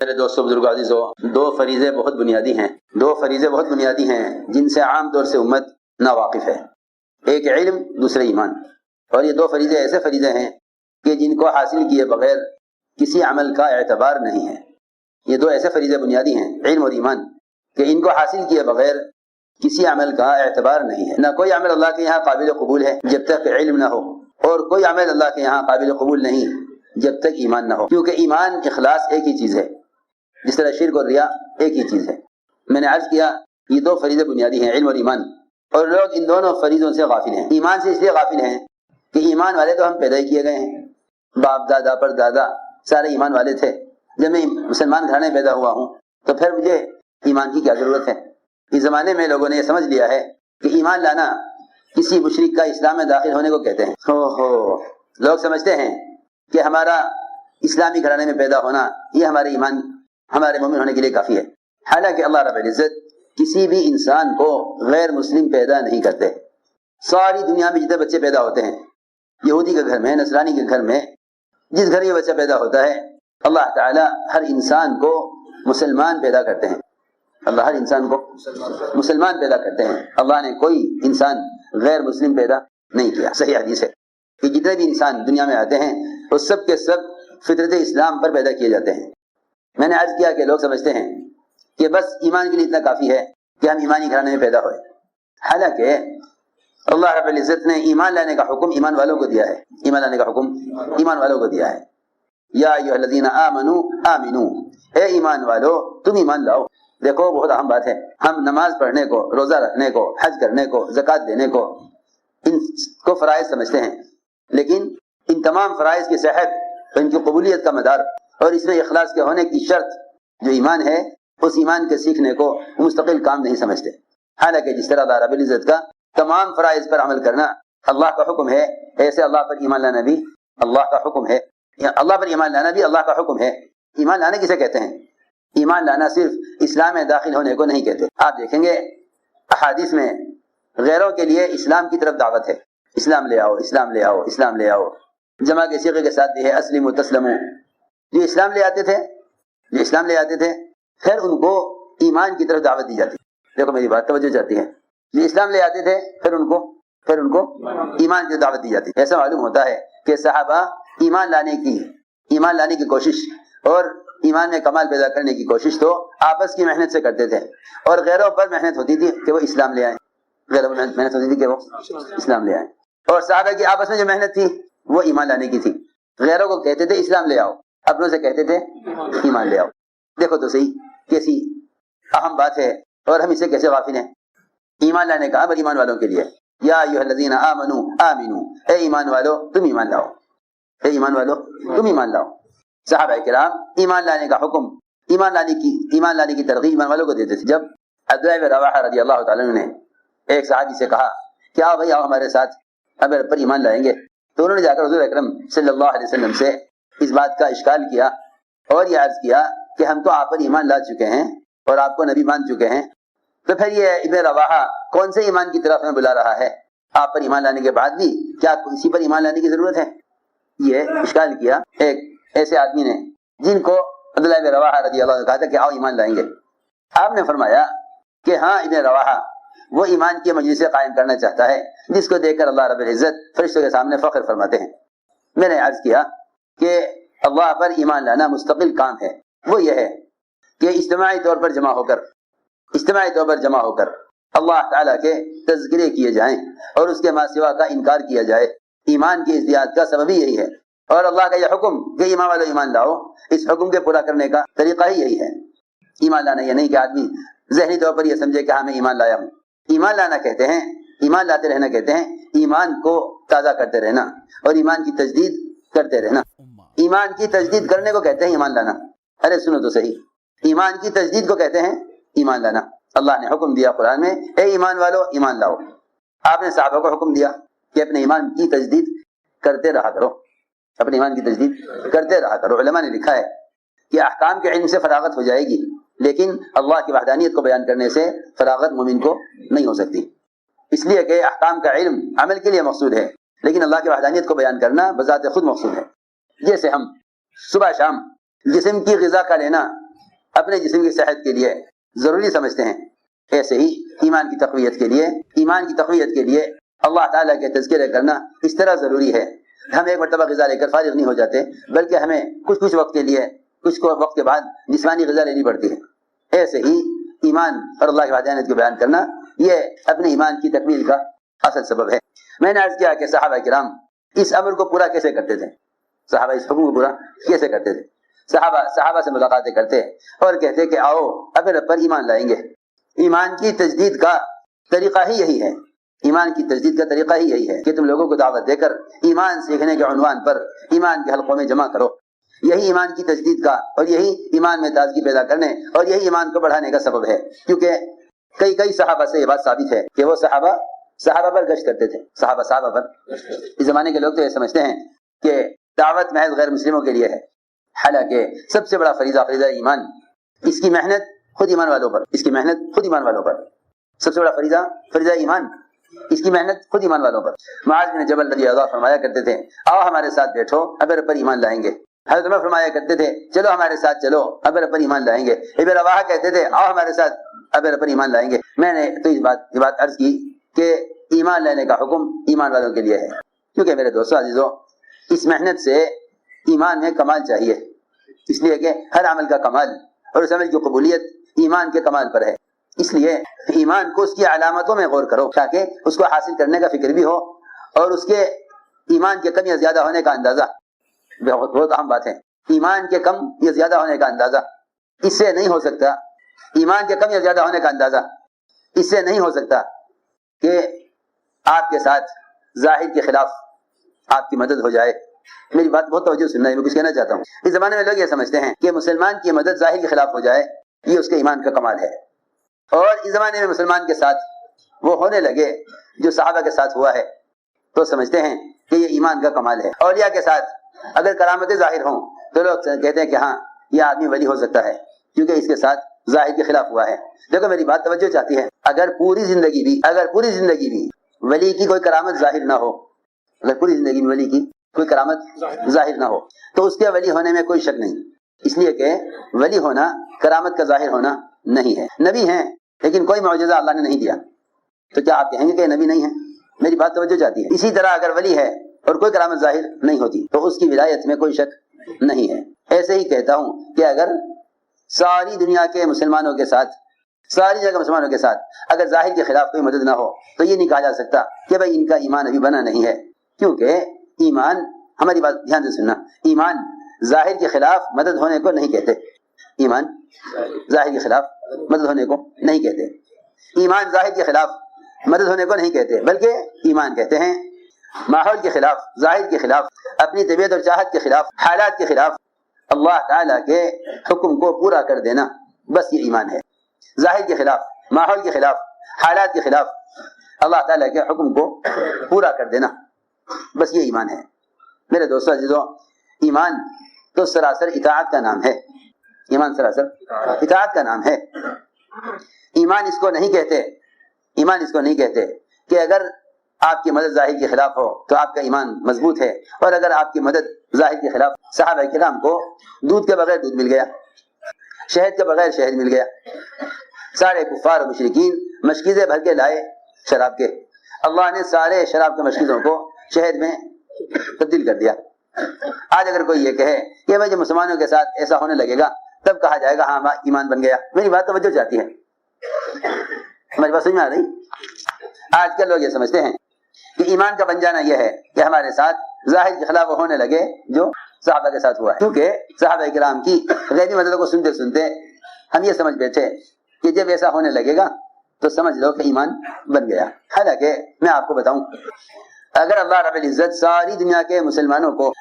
میرے دوستوں بزرگ عزیزوں، دو فریضے بہت بنیادی ہیں جن سے عام طور سے امت ناواقف ہے۔ ایک علم، دوسرے ایمان۔ اور یہ دو فریضے ایسے فریضے ہیں کہ جن کو حاصل کیے بغیر کسی عمل کا اعتبار نہیں ہے۔ یہ دو ایسے فریضے بنیادی ہیں، علم اور ایمان، کہ ان کو حاصل کیے بغیر کسی عمل کا اعتبار نہیں ہے۔ نہ کوئی عمل اللہ کے یہاں قابل قبول ہے جب تک علم نہ ہو، اور کوئی عمل اللہ کے یہاں قابل قبول نہیں جب تک ایمان نہ ہو، کیونکہ ایمان اخلاص ایک ہی چیز ہے، جس طرح شرک اور ریا ایک ہی چیز ہے۔ میں نے عرض کیا یہ دو فریضے بنیادی ہیں، علم اور ایمان، اور لوگ ان دونوں فریضوں سے غافل ہیں۔ ایمان سے اس لیے غافل ہیں کہ ایمان والے تو ہم پیدا ہی کیے گئے ہیں، باپ دادا پر دادا سارے ایمان والے تھے۔ جب میں مسلمان گھرانے میں پیدا ہوا ہوں تو پھر مجھے ایمان کی کیا ضرورت ہے؟ اس زمانے میں لوگوں نے یہ سمجھ لیا ہے کہ ایمان لانا کسی مشرک کا اسلام میں داخل ہونے کو کہتے ہیں۔ لوگ سمجھتے ہیں کہ ہمارا اسلامی گھرانے میں پیدا ہونا یہ ہمارے ایمان، ہمارے مومن ہونے کے لیے کافی ہے۔ حالانکہ اللہ رب العزت کسی بھی انسان کو غیر مسلم پیدا نہیں کرتے۔ ساری دنیا میں جتنے بچے پیدا ہوتے ہیں، یہودی کے گھر میں، نصرانی کے گھر میں، جس گھر یہ بچہ پیدا ہوتا ہے، اللہ تعالی ہر انسان کو مسلمان پیدا کرتے ہیں۔ اللہ ہر انسان کو مسلمان پیدا کرتے ہیں۔ اللہ نے کوئی انسان غیر مسلم پیدا نہیں کیا۔ صحیح حدیث ہے کہ جتنے بھی انسان دنیا میں آتے ہیں وہ سب کے سب فطرت اسلام پر پیدا کیے جاتے ہیں۔ میں نے عرض کیا کہ لوگ سمجھتے ہیں کہ بس ایمان کے لیے اتنا کافی ہے کہ ہم ایمانی گھرانے میں پیدا ہوئے، حالانکہ اللہ رب العزت نے ایمان لانے کا حکم ایمان والوں کو دیا ہے۔ ایمان لانے کا حکم ایمان والوں کو دیا ہے۔ یا ایھا الذین آمنوا آمنو، اے ایمان والو تم ایمان لاؤ۔ دیکھو بہت اہم بات ہے، ہم نماز پڑھنے کو، روزہ رکھنے کو، حج کرنے کو، زکوٰۃ دینے کو، ان کو فرائض سمجھتے ہیں، لیکن ان تمام فرائض کی صحت اور ان کی قبولیت کا مدار اور اس میں اخلاص کے ہونے کی شرط جو ایمان ہے، اس ایمان کے سیکھنے کو مستقل کام نہیں سمجھتے۔ حالانکہ جس طرح اللہ رب العزت کا تمام فرائض پر عمل کرنا اللہ کا حکم ہے، ایسے اللہ پر ایمان لانا بھی اللہ کا حکم ہے۔ اللہ پر ایمان لانا بھی اللہ کا حکم ہے۔ ایمان لانا کسے کہتے ہیں؟ ایمان لانا صرف اسلام میں داخل ہونے کو نہیں کہتے۔ آپ دیکھیں گے احادیث میں غیروں کے لیے اسلام کی طرف دعوت ہے، اسلام لے آؤ، اسلام لے آؤ، اسلام لے آؤ، جمع کے صیغے کے ساتھ بھی ہے اسلموا تسلموا۔ جو اسلام لے آتے تھے پھر ان کو ایمان کی طرف دعوت دی جاتی ہے۔ دیکھو میری بات توجہ چاہتی ہے، جو اسلام لے آتے تھے پھر ان کو ایمان کی دعوت دی جاتی ہے۔ ایسا معلوم ہوتا ہے کہ صحابہ ایمان لانے کی کوشش اور ایمان میں کمال پیدا کرنے کی کوشش تو آپس کی محنت سے کرتے تھے، اور غیروں پر محنت ہوتی تھی کہ وہ اسلام لے آئیں، غیروں پر محنت ہوتی تھی کہ وہ اسلام لے آئیں۔ اور صحابہ کی آپس میں جو محنت تھی وہ ایمان لانے کی تھی۔ غیروں کو کہتے تھے اسلام لے آؤ، اپنوں سے کہتے تھے ایمان لے آؤ۔ دیکھو تو صحیح کیسی اہم بات ہے، اور ہم اسے کیسے غافل ہیں۔ ایمان لانے کا امر ایمان والوں کے لیے، یا ایھا الذین آمنوا آمنو، اے ایمان والو تم ایمان لاؤ، اے ایمان والو تم ایمان لاؤ۔ صحابہ کرام ایمان لانے کا حکم، ایمان لانے کی ترغیب ایمان والوں کو دیتے تھے۔ جب عبداللہ بن رواحہ رضی اللہ تعالیٰ عنہ نے ایک صحابی سے کہا کہ آؤ بھائی آؤ ہمارے ساتھ، ہم پر ایمان لائیں گے، تو انہوں نے جا کر حضور اکرم صلی اللہ علیہ وسلم سے اس بات کا اشکال کیا اور یہ عرض کیا کہ ہم تو آپ پر ایمان لا چکے ہیں اور آپ کو نبی مان چکے ہیں، تو پھر یہ ابن رواحہ کون سے ایمان کی طرف ہمیں بلا رہا ہے؟ آپ پر ایمان لانے کے بعد بھی کیا کسی پر ایمان لانے کی ضرورت ہے؟ یہ اشکال کیا ایک ایسے آدمی نے جن کو عبداللہ بن رواحہ رضی اللہ عنہ کہا تھا کہ آؤ ایمان لائیں گے۔ آپ نے فرمایا کہ ہاں ابن رواحہ وہ ایمان کی مجلس قائم کرنا چاہتا ہے جس کو دیکھ کر اللہ رب العزت فرشتوں کے سامنے فخر فرماتے ہیں۔ میں نے عرض کیا کہ اللہ پر ایمان لانا مستقل کام ہے، وہ یہ ہے کہ اجتماعی طور پر جمع ہو کر اللہ تعالیٰ کے تذکرے کیے جائیں اور اس کے ما سوا کا انکار کیا جائے۔ ایمان کی ازدیاد کا سبب ہی یہی ہے، اور اللہ کا یہ حکم کہ ایمان والو ایمان لاؤ، اس حکم کے پورا کرنے کا طریقہ ہی یہی ہے۔ ایمان لانا یہ نہیں کہ آدمی ذہنی طور پر یہ سمجھے کہ ہاں میں ایمان لایا ہوں۔ ایمان لانا کہتے ہیں، ایمان لاتے رہنا کہتے ہیں ایمان کو تازہ کرتے رہنا اور ایمان کی تجدید کرتے رہنا۔ ایمان کی تجدید کرنے کو کہتے ہیں ایمان لانا۔ ارے سنو تو صحیح، ایمان کی تجدید کو کہتے ہیں ایمان لانا۔ اللہ نے حکم دیا قرآن میں، اے ایمان والو ایمان لاؤ۔ آپ نے صحابہ کو حکم دیا کہ اپنے ایمان کی تجدید کرتے رہا کرو، اپنے ایمان کی تجدید کرتے رہا کرو۔ علماء نے لکھا ہے کہ احکام کے علم سے فراغت ہو جائے گی، لیکن اللہ کی وحدانیت کو بیان کرنے سے فراغت مومن کو نہیں ہو سکتی، اس لیے کہ احکام کا علم عمل کے لیے مقصود ہے، لیکن اللہ کی وحدانیت کو بیان کرنا بذات خود مقصود ہے۔ جیسے ہم صبح شام جسم کی غذا کا لینا اپنے جسم کی صحت کے لیے ضروری سمجھتے ہیں، ایسے ہی ایمان کی تقویت کے لیے اللہ تعالیٰ کے تذکرے کرنا اس طرح ضروری ہے۔ ہم ایک مرتبہ غذا لے کر فارغ نہیں ہو جاتے، بلکہ ہمیں کچھ وقت کے لیے کچھ وقت کے بعد جسمانی غذا لینی پڑتی ہے۔ ایسے ہی ایمان اور اللہ کی وحدانیت کو بیان کرنا یہ اپنے ایمان کی تکمیل کا اصل سبب ہے۔ میں نے عرض کیا کہ صحابہ کرام اس امر کو پورا کیسے کرتے تھے، صحابہ اس حکم کو پورا کیسے کرتے تھے؟ صحابہ سے ملاقاتیں کرتے اور کہتے کہ آؤ اپنے رب پر ایمان لائیں گے۔ ایمان کی تجدید کا طریقہ ہی یہی ہے، کہ تم لوگوں کو دعوت دے کر ایمان سیکھنے کے عنوان پر ایمان کے حلقوں میں جمع کرو۔ یہی ایمان کی تجدید کا اور یہی ایمان میں تازگی پیدا کرنے اور یہی ایمان کو بڑھانے کا سبب ہے، کیونکہ کئی صحابہ سے یہ بات ثابت ہے کہ وہ صحابہ پر گشت کرتے تھے۔ صحابہ پر اس زمانے کے لوگ تو یہ سمجھتے ہیں کہ دعوت محض غیر مسلموں کے لیے ہے، حالانکہ سب سے بڑا فریضہ ایمان، اس کی محنت خود ایمان والوں پر، سب سے بڑا فریضہ ایمان، اس کی محنت خود ایمان والوں پر۔ معاذ بن جبل رضی اللہ عنہ فرمایا کرتے تھے آؤ ہمارے ساتھ بیٹھو اب رب پر ایمان لائیں گے۔ حضرت عمر فرمایا کرتے تھے چلو ہمارے ساتھ چلو اب رب پر ایمان لائیں گے۔ ابن رواحہ کہتے تھے آؤ ہمارے ساتھ اب رب پر ایمان لائیں گے۔ میں نے تو یہ بات عرض کی کہ ایمان لینے کا حکم ایمان والوں کے لیے ہے، کیونکہ میرے دوستو عزیزو اس محنت سے ایمان میں کمال چاہیے، اس لیے کہ ہر عمل کا کمال اور اس عمل کی قبولیت ایمان کے کمال پر ہے۔ اس لیے ایمان کو اس کی علامتوں میں غور کرو تاکہ اس کو حاصل کرنے کا فکر بھی ہو، اور اس کے ایمان کے کم یا زیادہ ہونے کا اندازہ بہت اہم بات ہے۔ ایمان کے کم یا زیادہ ہونے کا اندازہ اس سے نہیں ہو سکتا، ایمان کے کم یا زیادہ ہونے کا اندازہ اس سے نہیں ہو سکتا کہ آپ کے ساتھ ظاہر کے خلاف آپ کی مدد ہو جائے۔ میری بات بہت توجہ سننا ہے، میں کچھ کہنا چاہتا ہوں۔ اس زمانے میں لوگ یہ سمجھتے ہیں کہ مسلمان کی مدد ظاہر کے خلاف ہو جائے یہ اس کے ایمان کا کمال ہے، اور اس زمانے میں مسلمان کے ساتھ وہ ہونے لگے جو صحابہ کے ساتھ ہوا ہے تو سمجھتے ہیں کہ یہ ایمان کا کمال ہے۔ اولیاء کے ساتھ اگر کرامتیں ظاہر ہوں تو لوگ کہتے ہیں کہ ہاں یہ آدمی ولی ہو سکتا ہے کیونکہ اس کے ساتھ ظاہر کے خلاف ہوا ہے۔ دیکھو میری بات توجہ چاہتی ہے، اگر پوری زندگی بھی ولی کی کوئی کرامت ظاہر نہ ہو، اگر پوری زندگی میں ولی کی کوئی کرامت ظاہر نہ ہو تو اس کے ولی ہونے میں کوئی شک نہیں، اس لیے کہ ولی ہونا کرامت کا ظاہر ہونا نہیں ہے۔ نبی ہیں لیکن کوئی معجزہ اللہ نے نہیں دیا تو کیا آپ کہیں گے کہ نبی نہیں ہے؟ میری بات توجہ چاہتی ہے۔ اسی طرح اگر ولی ہے اور کوئی کرامت ظاہر نہیں ہوتی تو اس کی ولایت میں کوئی شک نہیں ہے۔ ایسے ہی کہتا ہوں کہ اگر ساری دنیا کے مسلمانوں کے ساتھ اگر ظاہر کے خلاف کوئی مدد نہ ہو تو یہ نہیں کہا جا سکتا کہ بھائی ان کا ایمان ابھی بنا نہیں ہے، کیونکہ ایمان، ہماری بات دھیان سے سننا، ایمان ظاہر کے خلاف مدد ہونے کو نہیں کہتے، ایمان ظاہر کے خلاف مدد ہونے کو نہیں کہتے، ایمان ظاہر کے خلاف مدد ہونے کو نہیں کہتے، بلکہ ایمان کہتے ہیں ماحول کے خلاف، ظاہر کے خلاف، اپنی طبیعت اور چاہت کے خلاف، حالات کے خلاف اللہ تعالیٰ کے حکم کو پورا کر دینا، بس یہ ایمان ہے۔ ظاہر کے خلاف، ماحول کے خلاف، حالات کے خلاف اللہ تعالیٰ کے حکم کو پورا کر دینا، بس یہ ایمان ہے۔ میرے دوستو عزیزو، ایمان تو سراسر اطاعت کا نام ہے، ایمان سراسر اطاعت کا نام ہے۔ ایمان اس کو نہیں کہتے کہ اگر آپ کی مدد ظاہر کے خلاف ہو تو آپ کا ایمان مضبوط ہے، اور اگر آپ کی مدد ظاہر کے خلاف، صحابہ کرام کو دودھ کے بغیر دودھ مل گیا، شہد کے بغیر شہد مل گیا، سارے کفار و مشرکین مشکیزیں بھر کے لائے شراب کے، اللہ نے سارے شراب کے مشکیزوں کو شہد میں تبدیل کر دیا۔ آج اگر کوئی یہ کہے کہ بھائی جب مسلمانوں کے ساتھ ایسا ہونے لگے گا تب کہا جائے گا ہاں ایمان بن گیا۔ میری بات توجہ چاہتی ہے، ہماری بات سمجھ میں آ رہی؟ آج کل لوگ یہ سمجھتے ہیں کہ ایمان کا بن جانا یہ ہے کہ ہمارے ساتھ ظاہر کے خلاف ہونے لگے جو صحابہ کے ساتھ ہوا ہے، کیونکہ صحابہ کرام کی غیبی مددوں کو سنتے سنتے ہم یہ سمجھ بیٹھے کہ جب ایسا ہونے لگے گا تو سمجھ لو کہ ایمان بن گیا۔ حالانکہ میں آپ کو بتاؤں، اگر اللہ رب العزت ساری دنیا کے مسلمانوں کو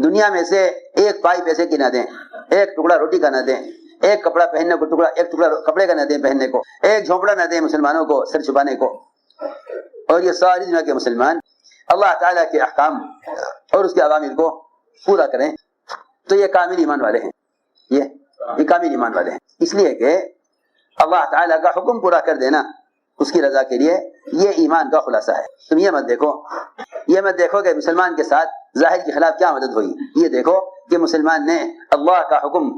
دنیا میں سے ایک پائی پیسے کی نہ دیں، ایک ٹکڑا روٹی کا نہ دیں، ایک کپڑا پہننے کو ایک ٹکڑا کپڑے کا نہ دیں پہننے کو، ایک جھونپڑا نہ دیں مسلمانوں کو سر چھپانے کو، اور یہ ساری دنیا کے مسلمان اللہ تعالیٰ کے احکام اور اس کے عوامر کو پورا کریں تو یہ کامل ایمان والے ہیں، یہ کامل ایمان والے ہیں۔ اس لیے کہ اللہ تعالیٰ کا حکم پورا کر دینا اس کی رضا کے لیے یہ ایمان کا خلاصہ ہے۔ تم یہ مت دیکھو کہ مسلمان کے ساتھ ظاہر کے خلاف کیا مدد ہوئی، یہ دیکھو کہ مسلمان نے اللہ کا حکم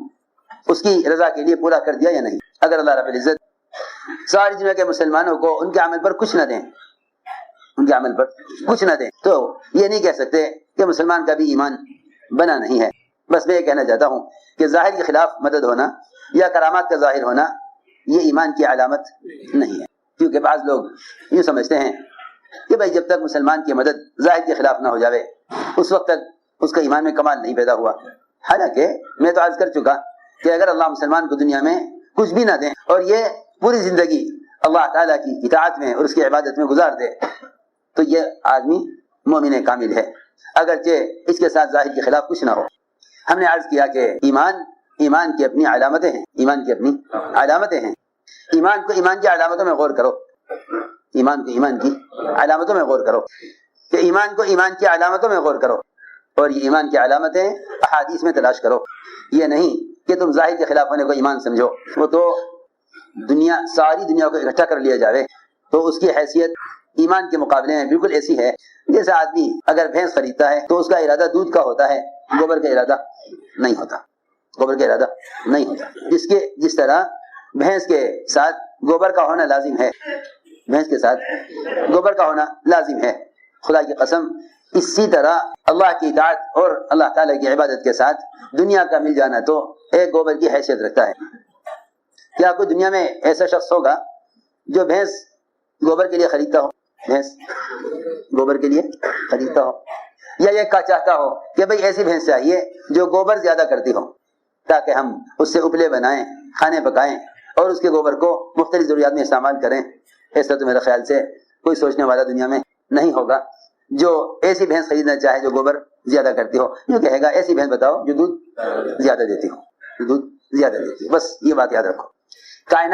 اس کی رضا کے لیے پورا کر دیا یا نہیں. اگر اللہ رب العزت ساری دنیا کے مسلمانوں کو ان کے عمل پر کچھ نہ دیں، ان کے عمل پر کچھ نہ دیں، تو یہ نہیں کہہ سکتے کہ مسلمان کا بھی ایمان بنا نہیں ہے. بس میں یہ کہنا چاہتا ہوں کہ ظاہر کے خلاف مدد ہونا یا کرامات کا ظاہر ہونا یہ ایمان کی علامت نہیں ہے. کیونکہ بعض لوگ یوں سمجھتے ہیں کہ بھائی جب تک مسلمان کی مدد ظاہر کے خلاف نہ ہو جاوے اس وقت تک اس کا ایمان میں کمال نہیں پیدا ہوا. حالانکہ میں تو عرض کر چکا کہ اگر اللہ مسلمان کو دنیا میں کچھ بھی نہ دیں اور یہ پوری زندگی اللہ تعالیٰ کی اطاعت میں اور اس کی عبادت میں گزار دے تو یہ آدمی مومن کامل ہے، اگرچہ اس کے ساتھ ظاہر کے خلاف کچھ نہ ہو. ہم نے عرض کیا کہ ایمان کی اپنی علامتیں ہیں، ایمان کی اپنی علامتیں ہیں. ایمان کو ایمان کی علامتوں میں غور کرو، ایمان کو ایمان کی علامتوں میں غور کرو، کہ ایمان کو ایمان کی علامتوں میں غور کرو اور یہ ایمان کی علامتیں احادیث میں تلاش کرو. یہ نہیں کہ تم ظاہر کے خلاف ہونے کو ایمان سمجھو. وہ تو ساری دنیا کو اکٹھا کر لیا جاوے تو اس کی حیثیت ایمان کے مقابلے میں بالکل ایسی ہے جیسے آدمی اگر بھینس خریدتا ہے تو اس کا ارادہ دودھ کا ہوتا ہے، گوبر کا ارادہ نہیں ہوتا، گوبر کا ارادہ نہیں ہوتا. جس طرح بھینس کے ساتھ گوبر کا ہونا لازم ہے، بھینس کے ساتھ گوبر کا ہونا لازم ہے. خدا کی قسم اسی طرح اللہ کی اطاعت اور اللہ تعالیٰ کی عبادت کے ساتھ دنیا کا مل جانا تو ایک گوبر کی حیثیت رکھتا ہے. کیا کوئی دنیا میں ایسا شخص ہوگا جو بھینس گوبر کے لیے خریدتا ہو، بھینس گوبر کے لیے خریدتا ہو، یا یہ چاہتا ہو کہ بھئی ایسی بھینس چاہیے جو گوبر زیادہ کرتی ہو تاکہ ہم اس سے اپلے بنائیں، کھانے پکائیں اور اس کے گوبر کو مختلف ضروریات میں استعمال کریں؟ ایسا تو میرے خیال سے کوئی سوچنے والا دنیا میں نہیں ہوگا جو ایسی بھینس خریدنا چاہے جو گوبر زیادہ کرتی ہو. یوں کہے گا ایسی بھینس بتاؤ جو دودھ زیادہ دیتی ہو، جو دودھ زیادہ دیتی ہو. بس یہ بات یاد رکھو. کائنات